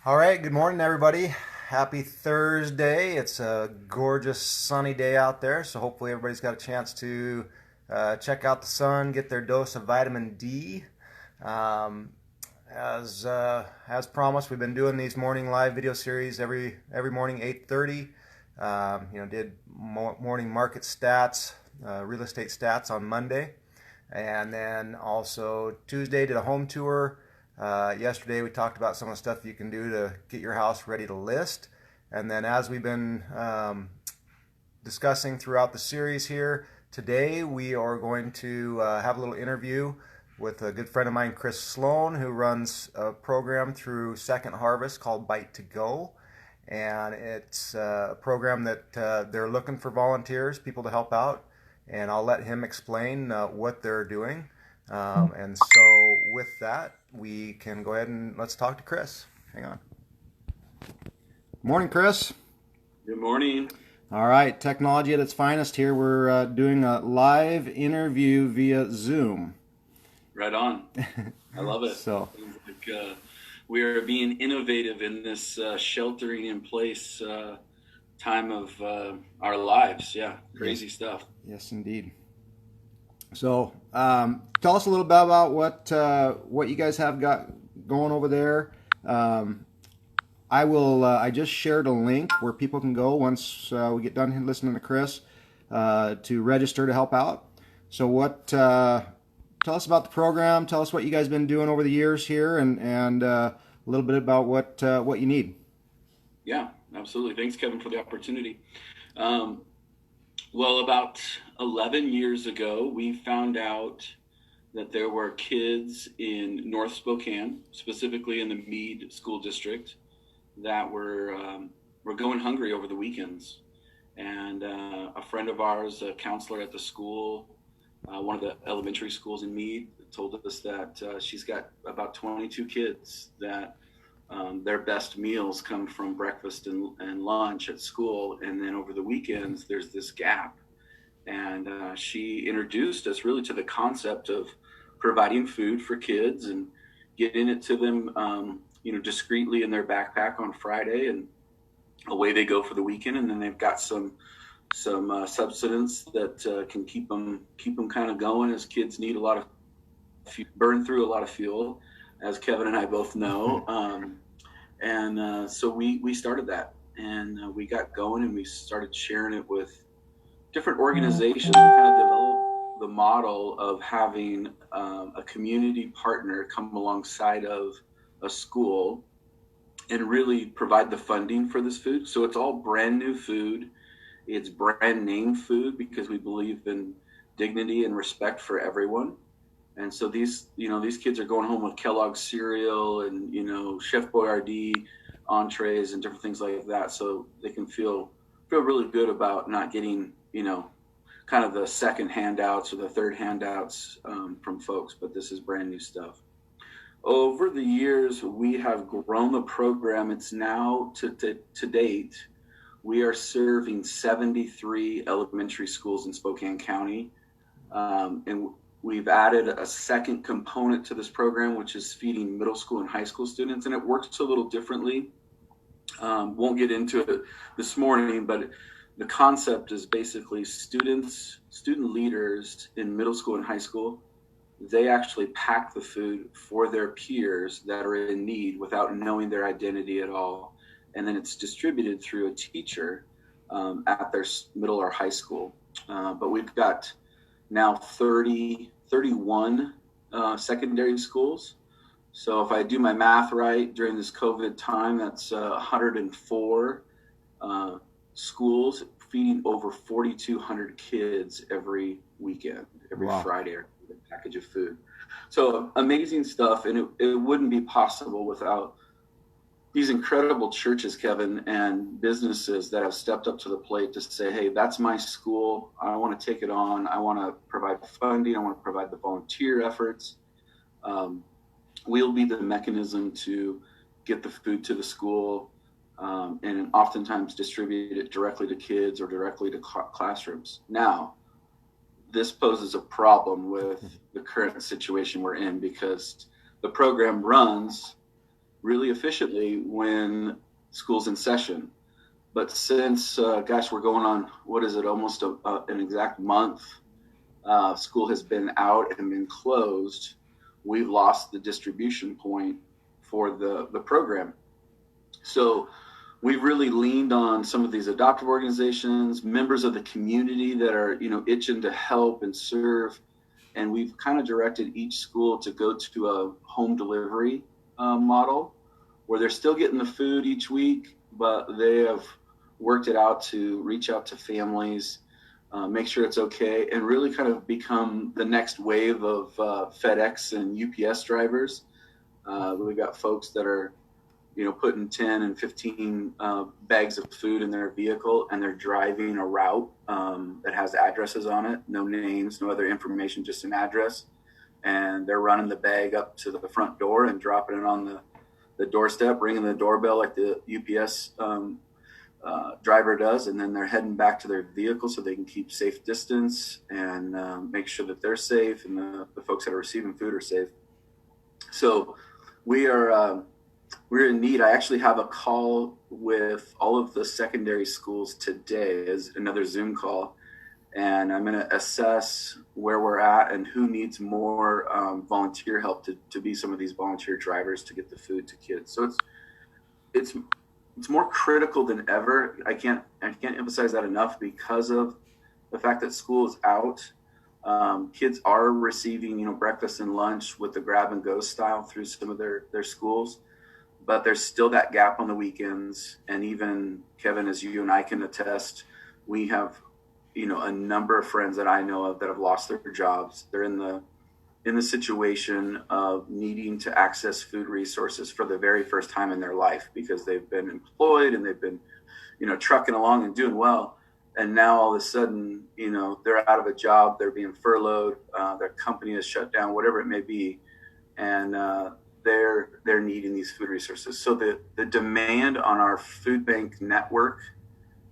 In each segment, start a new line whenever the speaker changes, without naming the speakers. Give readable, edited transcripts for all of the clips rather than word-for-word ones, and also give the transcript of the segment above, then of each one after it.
All right, good morning, everybody. Happy Thursday. It's a gorgeous sunny day out there, so hopefully everybody's got a chance to check out the sun, get their dose of vitamin D. Um, as promised, we've been doing these morning live video series every morning, 8:30. Did morning market stats, real estate stats on Monday, and then also Tuesday did a home tour. Yesterday we talked about some of the stuff you can do to get your house ready to list. And then as we've been discussing throughout the series here, today we are going to have a little interview with a good friend of mine, Chris Sloan, who runs a program through Second Harvest called Bite to Go. And it's a program that they're looking for volunteers, people to help out. And I'll let him explain what they're doing. And so with that, we can go ahead and let's talk to Chris. Hang on. Morning, Chris.
Good morning.
All right, technology at its finest here. We're doing a live interview via Zoom.
Right on. I love it.
So
Seems like we are being innovative in this sheltering in place time of our lives. Yeah, crazy stuff.
yes, indeed. So tell us a little bit about what you guys have got going over there. I just shared a link where people can go once we get done listening to Chris to register to help out. So tell us about the program. Tell us what you guys have been doing over the years here, and a little bit about what you need.
Yeah, absolutely. Thanks, Kevin, for the opportunity. Well, about 11 years ago, we found out that there were kids in North Spokane, specifically in the Meade School District, that were going hungry over the weekends. And a friend of ours, a counselor at the school, one of the elementary schools in Meade, told us that she's got about 22 kids that their best meals come from breakfast and lunch at school, and then over the weekends there's this gap. And she introduced us really to the concept of providing food for kids and getting it to them, discreetly in their backpack on Friday, and away they go for the weekend. And then they've got some substance that can keep them kind of going, as kids need a lot of burn through a lot of fuel, as Kevin and I both know. So we started that, and we got going, and we started sharing it with different organizations. We kind of developed the model of having a community partner come alongside of a school and really provide the funding for this food. So it's all brand new food. It's brand name food because we believe in dignity and respect for everyone. And so these kids are going home with Kellogg's cereal and, Chef Boyardee entrees and different things like that. So they can feel really good about not getting, kind of the second handouts or the third handouts from folks, but this is brand new stuff. Over the years, we have grown the program. It's now to date, we are serving 73 elementary schools in Spokane County. And we've added a second component to this program, which is feeding middle school and high school students, and it works a little differently. Won't get into it this morning, but the concept is basically student leaders in middle school and high school, they actually pack the food for their peers that are in need without knowing their identity at all. And then it's distributed through a teacher at their middle or high school. But we've got now 31 secondary schools. So if I do my math right, during this COVID time, that's 104 schools feeding over 4,200 kids every weekend, every
Wow.
Friday, or a package of food. So amazing stuff. And it wouldn't be possible without these incredible churches, Kevin, and businesses that have stepped up to the plate to say, hey, that's my school. I want to take it on. I want to provide funding. I want to provide the volunteer efforts. We'll be the mechanism to get the food to the school, and oftentimes distribute it directly to kids or directly to classrooms. Now, this poses a problem with the current situation we're in, because the program runs really efficiently when school's in session. But since, we're going on, what is it, almost an exact month, school has been out and been closed, we've lost the distribution point for the program. So we've really leaned on some of these adoptive organizations, members of the community that are, itching to help and serve. And we've kind of directed each school to go to a home delivery model where they're still getting the food each week, but they have worked it out to reach out to families, make sure it's okay, and really kind of become the next wave of FedEx and UPS drivers. We've got folks that are, putting 10 and 15 bags of food in their vehicle, and they're driving a route that has addresses on it, no names, no other information, just an address. And they're running the bag up to the front door and dropping it on the doorstep, ringing the doorbell like the UPS driver does, and then they're heading back to their vehicle so they can keep safe distance and make sure that they're safe and the folks that are receiving food are safe. So we're in need. I actually have a call with all of the secondary schools today as another Zoom call, and I'm going to assess where we're at and who needs more volunteer help to be some of these volunteer drivers to get the food to kids. So it's more critical than ever. I can't emphasize that enough because of the fact that school is out. Kids are receiving, breakfast and lunch with the grab and go style through some of their schools, but there's still that gap on the weekends. And even Kevin, as you and I can attest, we have, a number of friends that I know of that have lost their jobs. They're in the situation of needing to access food resources for the very first time in their life because they've been employed and they've been, trucking along and doing well. And now all of a sudden, they're out of a job, they're being furloughed, their company is shut down, whatever it may be. And they're needing these food resources. So the demand on our food bank network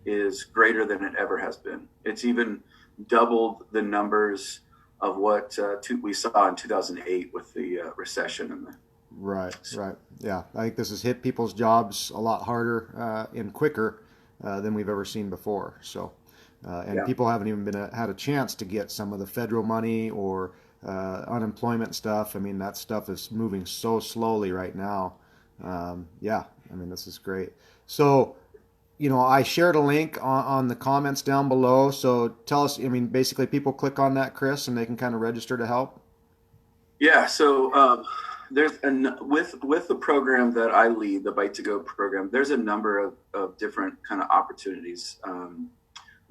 is greater than it ever has been. It's even doubled the numbers of what we saw in 2008 with the recession and the
Right. Yeah, I think this has hit people's jobs a lot harder and quicker than we've ever seen before. So, and
yeah.
people haven't even had a chance to get some of the federal money or unemployment stuff. I mean, that stuff is moving so slowly right now. Yeah, I mean, this is great. So, I shared a link on the comments down below. So tell us, I mean, basically people click on that, Chris, and they can kind of register to help.
Yeah. So with the program that I lead, the Bite to Go program, there's a number of different kind of opportunities.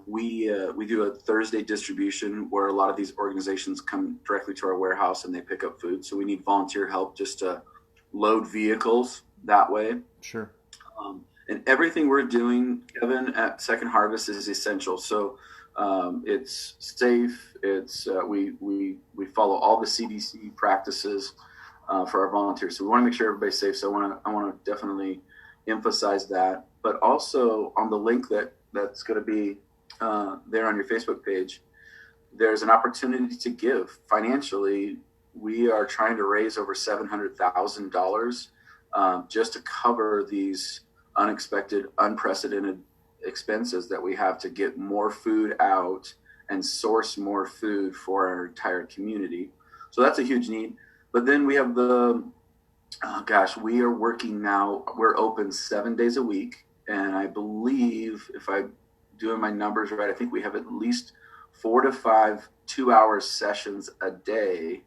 We do a Thursday distribution where a lot of these organizations come directly to our warehouse and they pick up food. So we need volunteer help just to load vehicles that way.
Sure.
And everything we're doing, Kevin, at Second Harvest is essential. So it's safe. It's we follow all the CDC practices for our volunteers. So we want to make sure everybody's safe. So I want to definitely emphasize that. But also on the link that's going to be there on your Facebook page, there's an opportunity to give financially. We are trying to raise over $700,000 just to cover these unexpected, unprecedented expenses that we have to get more food out and source more food for our entire community. So that's a huge need. But then we have we are working now. We're open 7 days a week. And I believe if I'm doing my numbers right, I think we have at least 4 to 5 2-hour sessions a day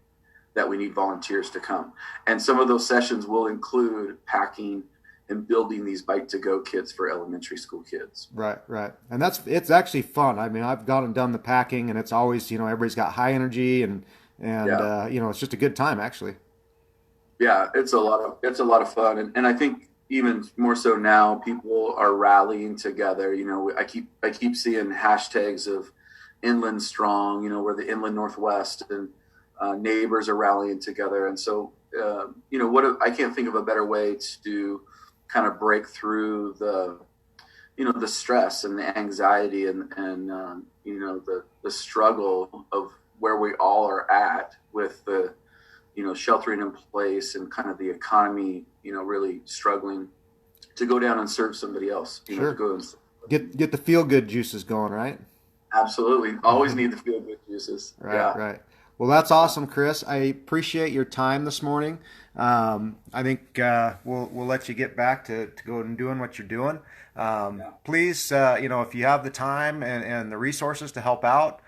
that we need volunteers to come. And some of those sessions will include packing and building these Bite to Go kits for elementary school kids.
Right. And it's actually fun. I mean, I've gone and done the packing, and it's always, everybody's got high energy and it's just a good time actually.
Yeah, it's a lot of fun. And I think even more so now, people are rallying together. I keep seeing hashtags of Inland Strong, we're the Inland Northwest, and neighbors are rallying together. And so, I can't think of a better way to kind of break through the stress and the anxiety and the struggle of where we all are at with the sheltering in place and kind of the economy, really struggling, to go down and serve somebody else,
Sure.
to go and
Get the feel good juices going, right?
absolutely always need the feel good juices.
Right,
Yeah.
right. Well, that's awesome, Chris. I appreciate your time this morning. I think we'll let you get back to go and doing what you're doing.
Yeah.
Please, if you have the time and the resources to help out,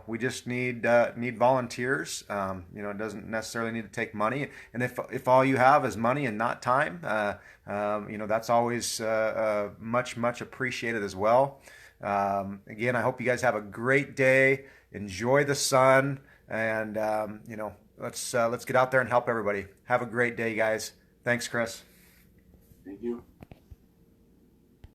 we just need volunteers. It doesn't necessarily need to take money. And if all you have is money and not time, that's always much appreciated as well. Again, I hope you guys have a great day. Enjoy the sun, and let's get out there and help everybody. Have a great day, guys. Thanks, Chris.
Thank you.